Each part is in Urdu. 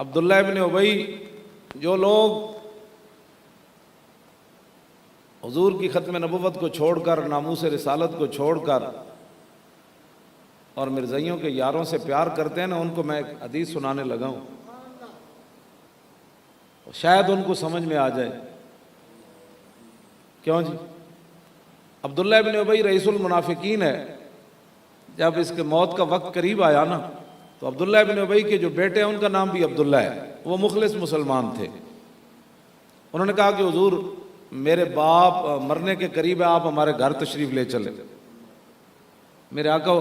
عبداللہ ابن ابی، جو لوگ حضور کی ختم نبوت کو چھوڑ کر، ناموس رسالت کو چھوڑ کر اور مرزائیوں کے یاروں سے پیار کرتے ہیں نا، ان کو میں ایک حدیث سنانے لگا ہوں، شاید ان کو سمجھ میں آ جائے۔ کیوں جی؟ عبداللہ ابن ابی رئیس المنافقین ہے۔ جب اس کے موت کا وقت قریب آیا نا، تو عبداللہ ابن ابی کے جو بیٹے ہیں ان کا نام بھی عبداللہ ہے، وہ مخلص مسلمان تھے۔ انہوں نے کہا کہ حضور میرے باپ مرنے کے قریب ہے، آپ ہمارے گھر تشریف لے چلے۔ میرے آقا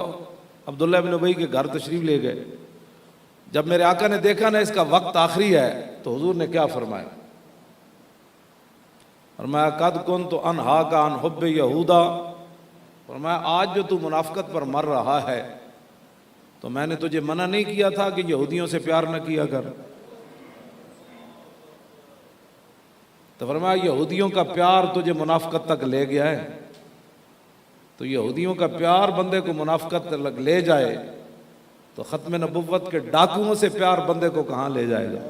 عبداللہ ابن ابی کے گھر تشریف لے گئے۔ جب میرے آقا نے دیکھا نا اس کا وقت آخری ہے، تو حضور نے کیا فرمایا؟ فرمایا قد کنت انہاک عن حب یہودا، فرمایا آج جو تو منافقت پر مر رہا ہے، تو میں نے تجھے منع نہیں کیا تھا کہ یہودیوں سے پیار نہ کیا کر؟ تو فرمایا یہودیوں کا پیار تجھے منافقت تک لے گیا ہے، تو یہودیوں کا پیار بندے کو منافقت تک لے جائے تو ختم نبوت کے ڈاکوؤں سے پیار بندے کو کہاں لے جائے گا؟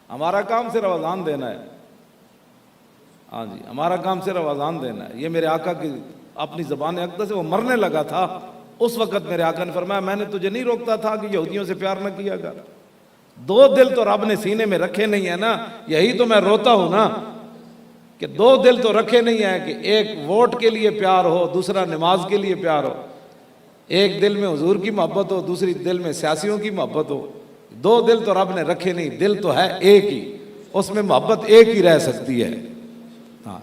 ہمارا کام صرف اذان دینا ہے۔ ہاں جی، ہمارا کام صرف اذان دینا ہے۔ یہ میرے آقا کی اپنی زبان اقدس سے وہ مرنے لگا تھا، اس وقت میرے آقا نے فرمایا میں نے تجھے نہیں روکتا تھا کہ یہودیوں سے پیار نہ کیا کر؟ دو دل تو رب نے سینے میں رکھے نہیں ہے نا، یہی تو میں روتا ہوں نا کہ دو دل تو رکھے نہیں ہیں، کہ ایک ووٹ کے لیے پیار ہو، دوسرا نماز کے لیے پیار ہو، ایک دل میں حضور کی محبت ہو، دوسری دل میں سیاسیوں کی محبت ہو۔ دو دل تو رب نے رکھے نہیں، دل تو ہے ایک ہی، اس میں محبت ایک ہی رہ سکتی ہے۔ ہاں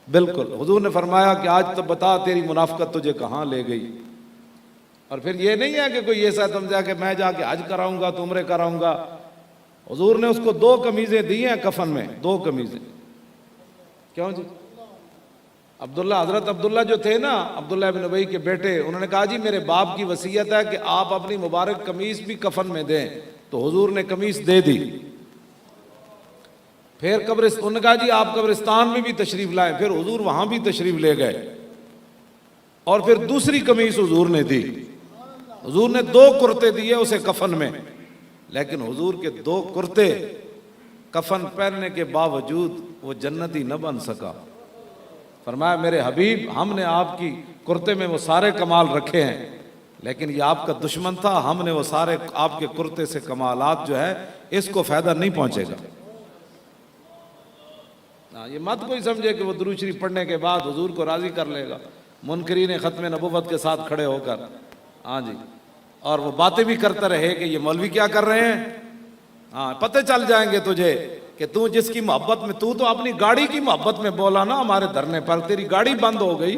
بالکل، حضور نے فرمایا کہ آج تو بتا تیری منافقت تجھے کہاں لے گئی۔ اور پھر یہ نہیں ہے کہ کوئی ایسا سمجھا کہ میں جا کے حج کراؤں گا تو عمرے کراؤں گا۔ حضور نے اس کو 2 قمیضیں دی ہیں کفن میں، 2 قمیضیں۔ کیوں جی؟ حضرت عبداللہ جو تھے نا، عبداللہ ابن ابی کے بیٹے، انہوں نے کہا جی میرے باپ کی وصیت ہے کہ آپ اپنی مبارک قمیض بھی کفن میں دیں، تو حضور نے قمیض دے دی۔ پھر انہوں نے کہا جی آپ قبرستان میں بھی تشریف لائیں، پھر حضور وہاں بھی تشریف لے گئے، اور پھر دوسری قمیض حضور نے دی۔ حضور نے 2 کرتے دیے اسے کفن میں، لیکن حضور کے 2 کرتے کفن پہننے کے باوجود وہ جنتی نہ بن سکا۔ فرمایا میرے حبیب ہم نے آپ کی کرتے میں وہ سارے کمال رکھے ہیں، لیکن یہ آپ کا دشمن تھا، ہم نے وہ سارے آپ کے کرتے سے کمالات جو ہے اس کو فائدہ نہیں پہنچے گا۔ یہ مت کوئی سمجھے کہ وہ درود شریف پڑھنے کے بعد حضور کو راضی کر لے گا۔ منکرین ختم نبوت کے ساتھ کھڑے ہو کر، ہاں جی، اور وہ باتیں بھی کرتا رہے کہ یہ مولوی کیا کر رہے ہیں۔ ہاں پتہ چل جائیں گے تجھے کہ تو جس کی محبت میں، تو اپنی گاڑی کی محبت میں بولا نا ہمارے دھرنے پر، تیری گاڑی بند ہو گئی۔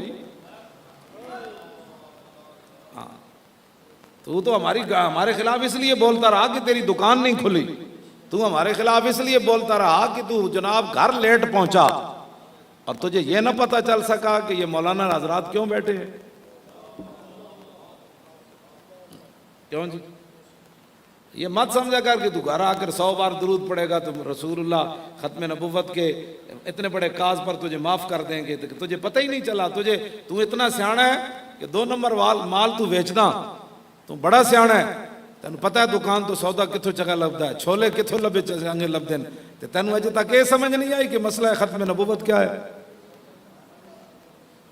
ہاں تو ہمارے خلاف اس لیے بولتا رہا کہ تیری دکان نہیں کھلی، تو ہمارے خلاف اس لیے بولتا رہا کہ تو جناب گھر لیٹ پہنچا، اور تجھے یہ نہ پتہ چل سکا کہ یہ مولانا حضرات کیوں بیٹھے ہیں۔ کیوں جی؟ یہ مت سمجھا کر کہ تو گھر آ کر 100 بار درود پڑے گا تو رسول اللہ ختم نبوت کے اتنے بڑے کاز پر تجھے معاف کر دیں گے، تجھے پتہ ہی نہیں چلا۔ تو اتنا سیاڑا ہے کہ 2 نمبر مال تو بیچنا، تو بڑا سیاڑا ہے، تینوں پتہ ہے دکان تو سودا کتھوں چنگا لبدا ہے، چھولے کتھوں لبے چنگے لبدے ہیں، تے تینوں اجے تک یہ سمجھ نہیں آئی کہ مسئلہ ختم نبوت کیا ہے۔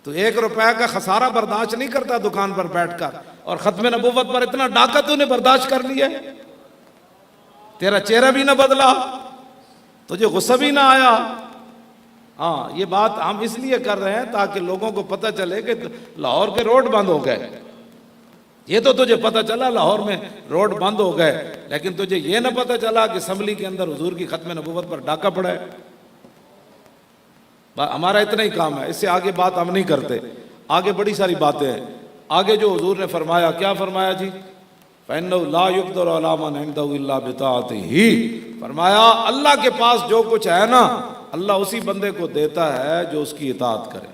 تو 1 روپے کا خسارہ برداشت نہیں کرتا دکان پر بیٹھ کر، اور ختم نبوت پر اتنا ڈاکہ تو نے برداشت کر لیا، تیرا چہرہ بھی نہ بدلا، تجھے غصہ بھی نہ آیا۔ ہاں یہ بات ہم اس لیے کر رہے ہیں تاکہ لوگوں کو پتہ چلے کہ لاہور کے روڈ بند ہو گئے۔ یہ تو تجھے پتہ چلا لاہور میں روڈ بند ہو گئے، لیکن تجھے یہ نہ پتہ چلا کہ اسمبلی کے اندر حضور کی ختم نبوت پر ڈاکہ پڑا ہے۔ ہمارا اتنا ہی کام ہے، اس سے آگے بات ہم نہیں کرتے، آگے بڑی ساری باتیں ہیں۔ آگے جو حضور نے فرمایا، کیا فرمایا جی؟ فَإِنَّهُ لَا يُقْدَرُ عَلَىٰ مَنْ عِنْدَهُ إِلَّا بِطَاعَتِهِ، فرمایا اللہ کے پاس جو کچھ ہے نا، اللہ اسی بندے کو دیتا ہے جو اس کی اطاعت کرے۔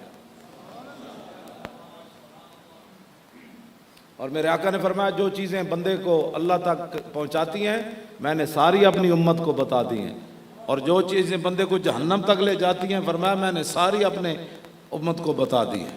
اور میرے آقا نے فرمایا جو چیزیں بندے کو اللہ تک پہنچاتی ہیں میں نے ساری اپنی امت کو بتا دی ہیں، اور جو چیزیں بندے کو جہنم تک لے جاتی ہیں فرمایا میں نے ساری اپنے امت کو بتا دی ہیں۔